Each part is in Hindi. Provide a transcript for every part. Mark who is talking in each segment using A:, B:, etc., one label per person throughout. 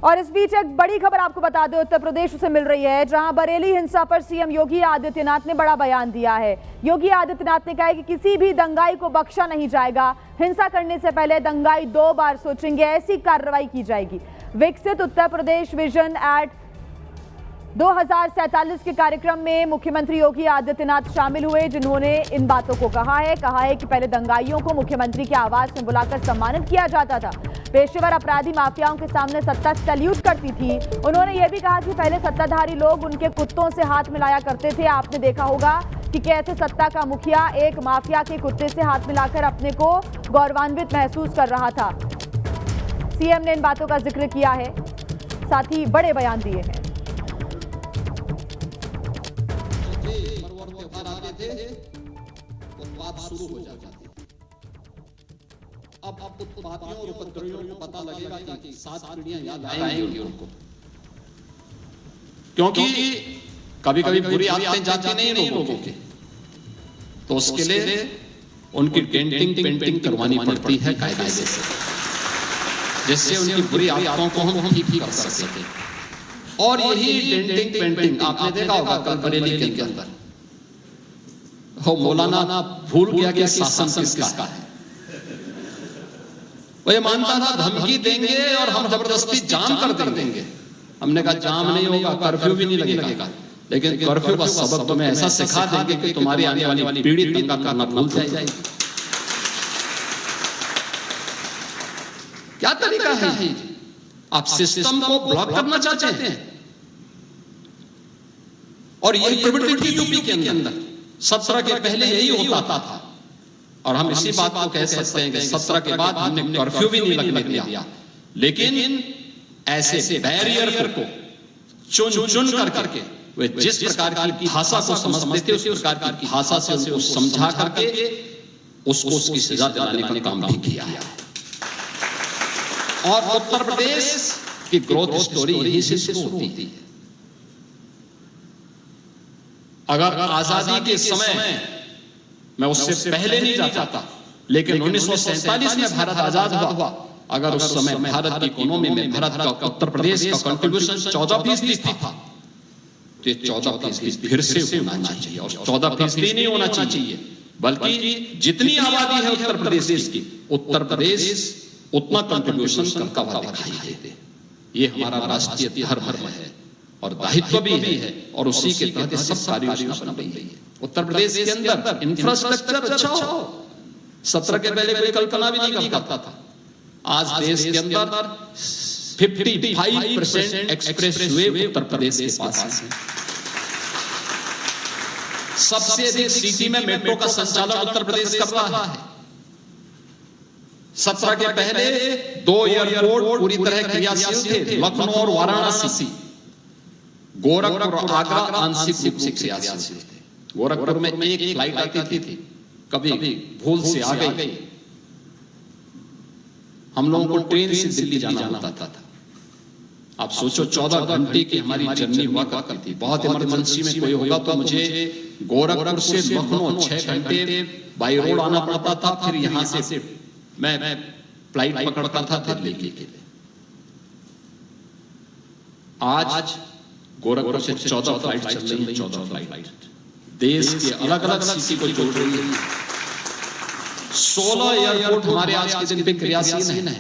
A: और इस बीच एक बड़ी खबर आपको बता दें, उत्तर प्रदेश से मिल रही है, जहां बरेली हिंसा पर सीएम योगी आदित्यनाथ ने बड़ा बयान दिया है। योगी आदित्यनाथ ने कहा है कि किसी भी दंगाई को बख्शा नहीं जाएगा। हिंसा करने से पहले दंगाई 2 बार सोचेंगे, ऐसी कार्रवाई की जाएगी। विकसित उत्तर प्रदेश विजन एट 2047 के कार्यक्रम में मुख्यमंत्री योगी आदित्यनाथ शामिल हुए, जिन्होंने इन बातों को कहा है कि पहले दंगाइयों को मुख्यमंत्री के आवास में बुलाकर सम्मानित किया जाता था। पेशेवर अपराधी माफियाओं के सामने सत्ता सैल्यूट करती थी। उन्होंने यह भी कहा कि पहले सत्ताधारी लोग उनके कुत्तों से हाथ मिलाया करते थे। आपने देखा होगा कि कैसे सत्ता का मुखिया एक माफिया के कुत्ते से हाथ मिलाकर अपने को गौरवान्वित महसूस कर रहा था। सीएम ने इन बातों का जिक्र किया है, साथ ही बड़े बयान दिए हैं।
B: उत्पाद शुरू हो जाती थी। अब उत्पादियों और उपद्रवियों को पता लगेगा कि 7 पीढ़ियां याद आएंगी उनको, क्योंकि कभी-कभी बुरी आदतें जाती नहीं लोगों की, तो उसके लिए उनकी डेंटिंग पेंटिंग करवानी पड़ती है कायदे से, जिससे उनकी बुरी आदतों को हम ठीक कर सकें। और यही डेंटिंग पेंटिंग आपने देखा होगा कल बरेली के अंदर हो मौलाना भूल गया कि शासन किसका है। वो ये मानता था धमकी देंगे और हम जबरदस्ती जाम कर देंगे। हमने कहा जाम नहीं होगा, कर्फ्यू भी नहीं लगेगा, लेकिन कर्फ्यू का सबक तुम्हें ऐसा सिखा देंगे कि तुम्हारी आने वाली पीढ़ी दंगा करना भूल जाएगी। क्या तरीका है? आप सिस्टम को ब्लॉक करना चाहते हैं, और यही प्रवृत्ति थी यूपी के अंदर। 17 के पहले यही होता था, और हम इसी बात को कह सकते हैं कि 17 के बाद हमने कर्फ्यू भी नहीं लगने दिया, लेकिन ऐसे बैरियर को चुन करके वे जिस प्रकार की भाषा को समझते थे, उस प्रकार की भाषा से उसको समझा करके उसको उसकी सजा दिलाने का काम भी किया है। और उत्तर प्रदेश की ग्रोथ स्टोरी यहीं से शुरू होती है। अगर आजादी के समय मैं उससे पहले नहीं जाता, लेकिन 1947 में भारत आजाद हुआ, अगर उस समय भारत की इकोनॉमी में भारत का उत्तर प्रदेश का कंट्रीब्यूशन 14% था, तो 14% फिर से होना चाहिए। और 14% नहीं होना चाहिए, बल्कि जितनी आबादी है उत्तर प्रदेश की, उत्तर प्रदेश उतना कंट्रीब्यूशन करता हुआ दिखाई दे। ये हमारा राष्ट्रीय धर्म है और दायित्व भी है, और उसी के तहत सब कार्य योजना बन रही है। उत्तर प्रदेश के अंदर इंफ्रास्ट्रक्चर अच्छा हो, 17 के पहले कोई कल्पना भी नहीं करता था। आज देश के अंदर 55% एक्सप्रेस वे उत्तर प्रदेश के पास है। सबसे अधिक सिटी में मेट्रो का संचालन उत्तर प्रदेश कर रहा है। 17 के पहले 2 एयरपोर्ट पूरी तरह क्रियाशील थे, लखनऊ और वाराणसी। गोरखपुर और आगरा आंशिक रूप से क्रियाशील थे। गोरखपुर में एक फ्लाइट आती थी, कभी भूल से आ गई, हम लोगों को ट्रेन से दिल्ली जाना होता था। आप सोचो 14 घंटे की हमारी जर्नी हुआ करती थी। बहुत इमरजेंसी में कोई होगा तो मुझे गोरखपुर से लखनऊ 6 घंटे बाई रोड आना पड़ता था, फिर यहां से मैं फ्लाइट पकड़ता था दिल्ली के लिए। आज गोरखपुर से 14 फ्लाइट चल रही है। 14 फ्लाइट देश के अलग अलग सिटी को जोड़ रही है। 16 एयरपोर्ट हमारे आज के दिन पे क्रियाशील है।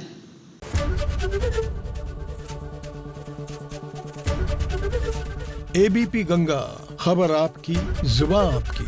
C: एबीपी गंगा, खबर आपकी, जुबान आपकी।